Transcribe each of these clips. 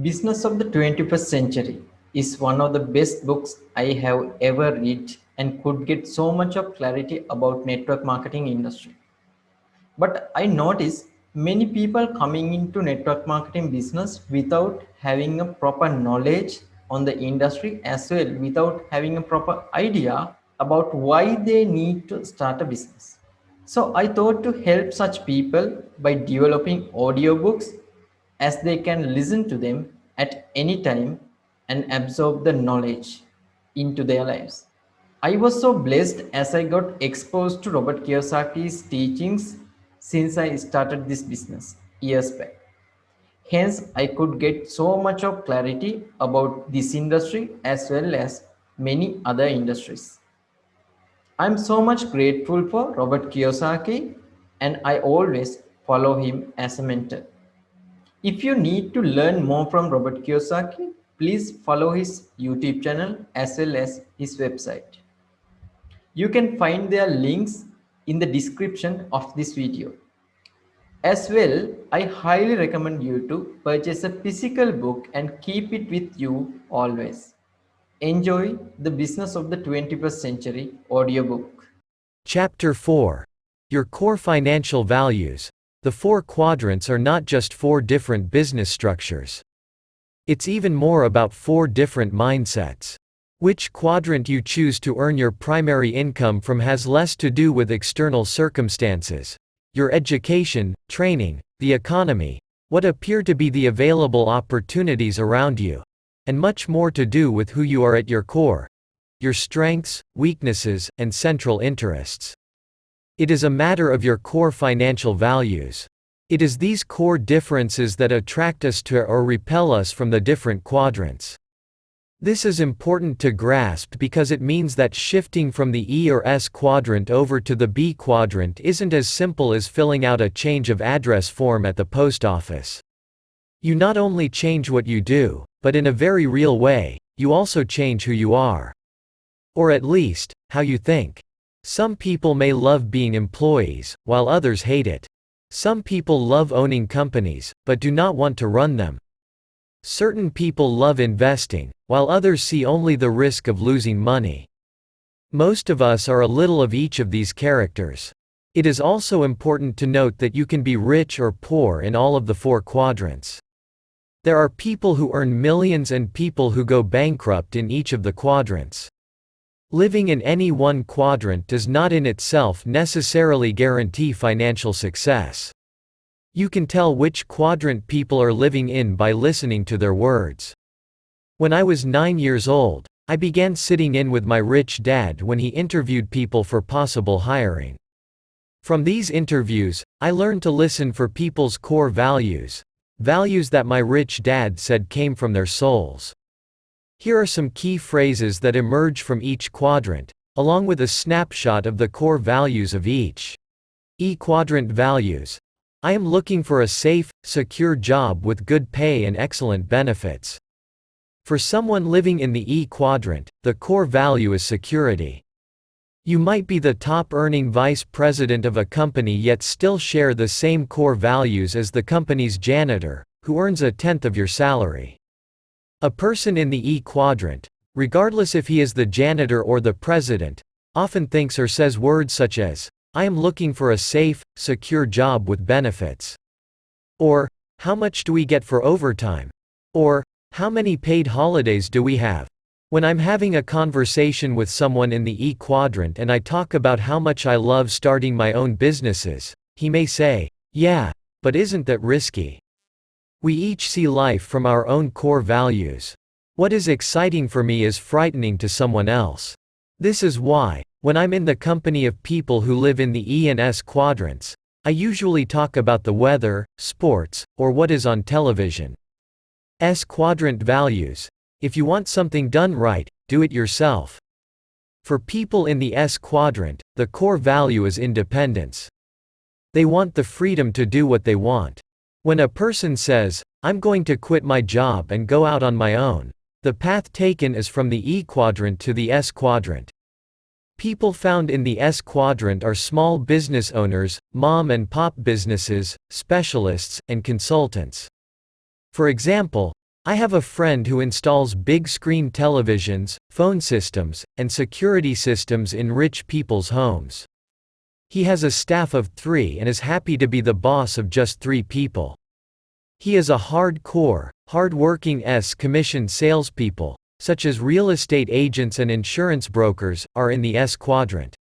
Business of the 21st Century is one of the best books I have ever read and could get so much of clarity about network marketing industry. But I notice many people coming into network marketing business without having a proper knowledge on the industry as well without having a proper idea about why they need to start a business. So I thought to help such people by developing audiobooks as they can listen to them at any time and absorb the knowledge into their lives. I was so blessed as I got exposed to Robert Kiyosaki's teachings since I started this business years back. Hence, I could get so much of clarity about this industry as well as many other industries. I'm so much grateful for Robert Kiyosaki and I always follow him as a mentor. If you need to learn more from Robert Kiyosaki, please follow his YouTube channel as well as his website. You can find their links in the description of this video. As well, I highly recommend you to purchase a physical book and keep it with you always. Enjoy the Business of the 21st Century audiobook. Chapter 4. Your core financial values. The four quadrants are not just four different business structures. It's even more about four different mindsets. Which quadrant you choose to earn your primary income from has less to do with external circumstances, your education, training, the economy, what appear to be the available opportunities around you, and much more to do with who you are at your core, your strengths, weaknesses, and central interests. It is a matter of your core financial values. It is these core differences that attract us to or repel us from the different quadrants. This is important to grasp because it means that shifting from the E or S quadrant over to the B quadrant isn't as simple as filling out a change of address form at the post office. You not only change what you do, but in a very real way, you also change who you are. Or at least, how you think. Some people may love being employees, while others hate it. Some people love owning companies, but do not want to run them. Certain people love investing, while others see only the risk of losing money. Most of us are a little of each of these characters. It is also important to note that you can be rich or poor in all of the four quadrants. There are people who earn millions and people who go bankrupt in each of the quadrants. Living in any one quadrant does not in itself necessarily guarantee financial success. You can tell which quadrant people are living in by listening to their words. When I was 9 years old, I began sitting in with my rich dad when he interviewed people for possible hiring. From these interviews, I learned to listen for people's core values, values that my rich dad said came from their souls. Here are some key phrases that emerge from each quadrant, along with a snapshot of the core values of each. E quadrant values. I am looking for a safe, secure job with good pay and excellent benefits. For someone living in the E quadrant, the core value is security. You might be the top earning vice president of a company yet still share the same core values as the company's janitor, who earns a tenth of your salary. A person in the E quadrant, regardless if he is the janitor or the president, often thinks or says words such as, I am looking for a safe, secure job with benefits. Or, how much do we get for overtime? Or, how many paid holidays do we have? When I'm having a conversation with someone in the E quadrant and I talk about how much I love starting my own businesses, he may say, yeah, but isn't that risky? We each see life from our own core values. What is exciting for me is frightening to someone else. This is why, when I'm in the company of people who live in the E and S quadrants, I usually talk about the weather, sports, or what is on television. S quadrant values. If you want something done right, do it yourself. For people in the S quadrant, the core value is independence. They want the freedom to do what they want. When a person says, I'm going to quit my job and go out on my own, the path taken is from the E quadrant to the S quadrant. People found in the S quadrant are small business owners, mom and pop businesses, specialists, and consultants. For example, I have a friend who installs big screen televisions, phone systems, and security systems in rich people's homes. He has a staff of 3 and is happy to be the boss of just 3 people. He is a hardcore, hard-working commissioned salespeople, such as real estate agents and insurance brokers, are in the S quadrant.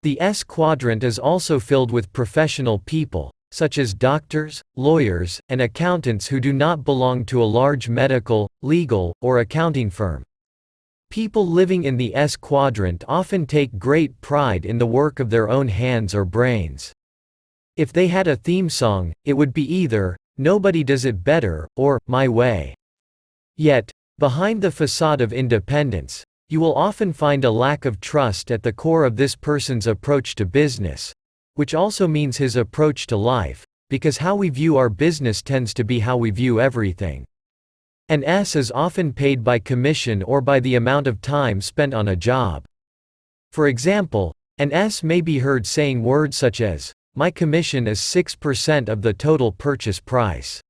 The S quadrant is also filled with professional people, such as doctors, lawyers, and accountants who do not belong to a large medical, legal, or accounting firm. People living in the S quadrant often take great pride in the work of their own hands or brains. If they had a theme song, it would be either, "Nobody Does It Better," or, "My Way." Yet, behind the facade of independence, you will often find a lack of trust at the core of this person's approach to business, which also means his approach to life, because how we view our business tends to be how we view everything. An S is often paid by commission or by the amount of time spent on a job. For example, an S may be heard saying words such as, "My commission is 6% of the total purchase price."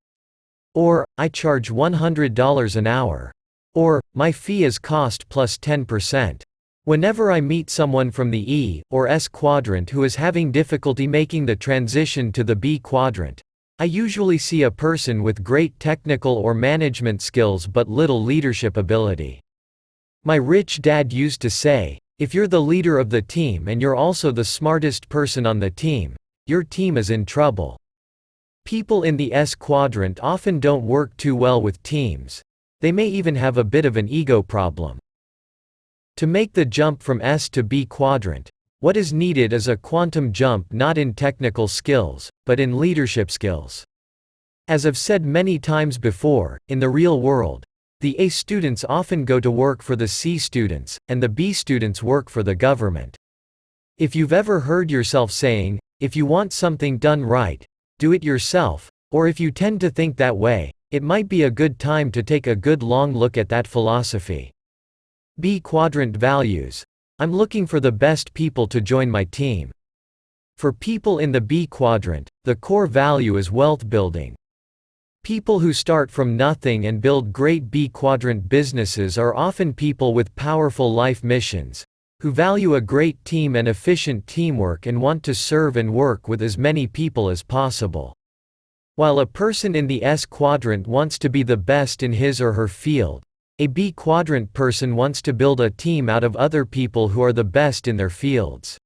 Or, "I charge $100 an hour." Or, "My fee is cost plus 10%. Whenever I meet someone from the E or S quadrant who is having difficulty making the transition to the B quadrant, I usually see a person with great technical or management skills but little leadership ability. My rich dad used to say, "If you're the leader of the team and you're also the smartest person on the team, your team is in trouble." People in the S quadrant often don't work too well with teams. They may even have a bit of an ego problem. To make the jump from S to B quadrant, what is needed is a quantum jump not in technical skills, but in leadership skills. As I've said many times before, in the real world, the A students often go to work for the C students, and the B students work for the government. If you've ever heard yourself saying, "If you want something done right, do it yourself," or if you tend to think that way, it might be a good time to take a good long look at that philosophy. B quadrant values. I'm looking for the best people to join my team. For people in the B quadrant, the core value is wealth building. People who start from nothing and build great B quadrant businesses are often people with powerful life missions, who value a great team and efficient teamwork and want to serve and work with as many people as possible. While a person in the S quadrant wants to be the best in his or her field, a B quadrant person wants to build a team out of other people who are the best in their fields.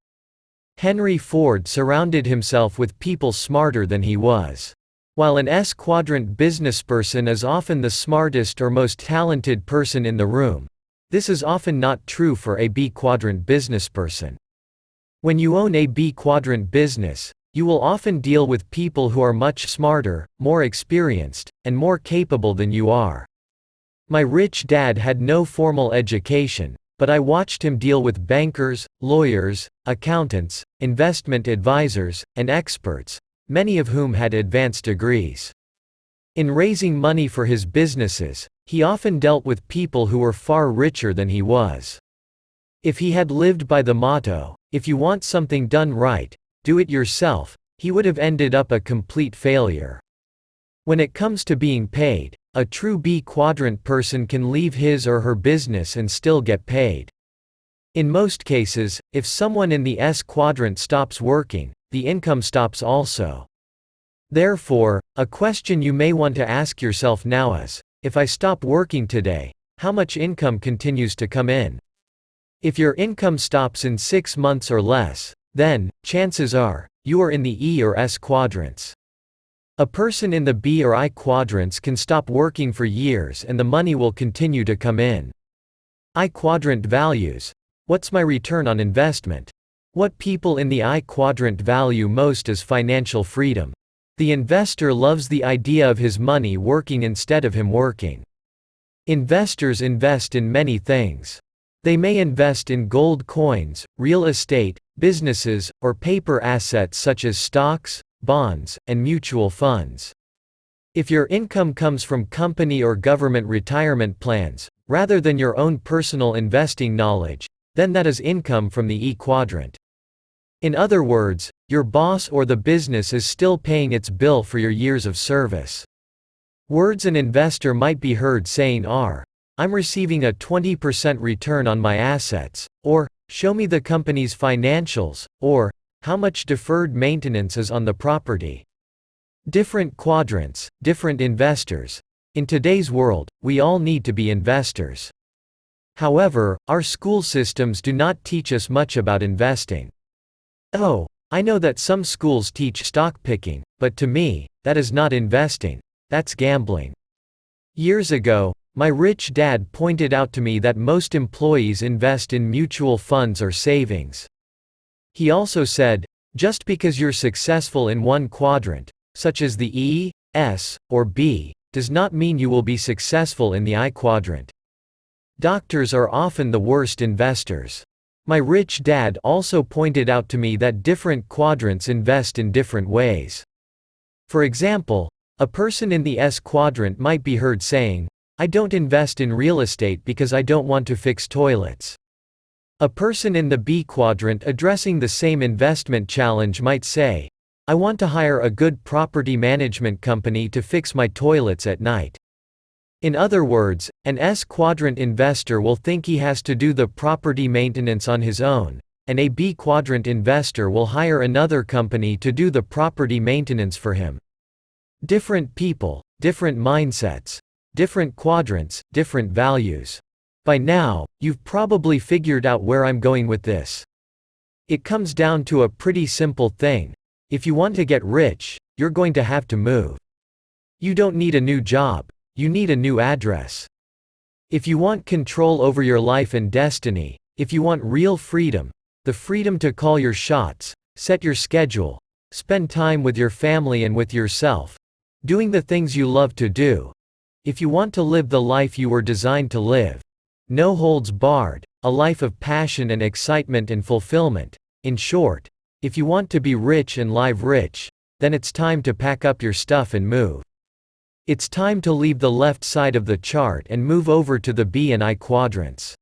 Henry Ford surrounded himself with people smarter than he was. While an S quadrant businessperson is often the smartest or most talented person in the room, this is often not true for a B quadrant businessperson. When you own a B quadrant business, you will often deal with people who are much smarter, more experienced, and more capable than you are. My rich dad had no formal education, but I watched him deal with bankers, lawyers, accountants, investment advisors, and experts, many of whom had advanced degrees. In raising money for his businesses, he often dealt with people who were far richer than he was. If he had lived by the motto, "If you want something done right, do it yourself," he would have ended up a complete failure. When it comes to being paid, a true B quadrant person can leave his or her business and still get paid. In most cases, if someone in the S quadrant stops working, the income stops also. Therefore, a question you may want to ask yourself now is, if I stop working today, how much income continues to come in? If your income stops in 6 months or less, then, chances are, you are in the E or S quadrants. A person in the B or I quadrants can stop working for years and the money will continue to come in. I quadrant values. What's my return on investment? What people in the I quadrant value most is financial freedom. The investor loves the idea of his money working instead of him working. Investors invest in many things. They may invest in gold coins, real estate, businesses, or paper assets such as stocks, bonds, and mutual funds. If your income comes from company or government retirement plans, rather than your own personal investing knowledge, then that is income from the E quadrant. In other words, your boss or the business is still paying its bill for your years of service. Words an investor might be heard saying are, "I'm receiving a 20% return on my assets," or, "Show me the company's financials," or, "How much deferred maintenance is on the property?" Different quadrants, different investors. In today's world, we all need to be investors. However, our school systems do not teach us much about investing. Oh, I know that some schools teach stock picking, but to me, that is not investing, that's gambling. Years ago, my rich dad pointed out to me that most employees invest in mutual funds or savings. He also said, just because you're successful in one quadrant, such as the E, S, or B, does not mean you will be successful in the I quadrant. Doctors are often the worst investors. My rich dad also pointed out to me that different quadrants invest in different ways. For example, a person in the S quadrant might be heard saying, "I don't invest in real estate because I don't want to fix toilets." A person in the B quadrant addressing the same investment challenge might say, "I want to hire a good property management company to fix my toilets at night." In other words, an S quadrant investor will think he has to do the property maintenance on his own, and a B quadrant investor will hire another company to do the property maintenance for him. Different people, different mindsets, different quadrants, different values. By now, you've probably figured out where I'm going with this. It comes down to a pretty simple thing. If you want to get rich, you're going to have to move. You don't need a new job, you need a new address. If you want control over your life and destiny, if you want real freedom, the freedom to call your shots, set your schedule, spend time with your family and with yourself, doing the things you love to do. If you want to live the life you were designed to live, no holds barred, a life of passion and excitement and fulfillment. In short, if you want to be rich and live rich, then it's time to pack up your stuff and move. It's time to leave the left side of the chart and move over to the B and I quadrants.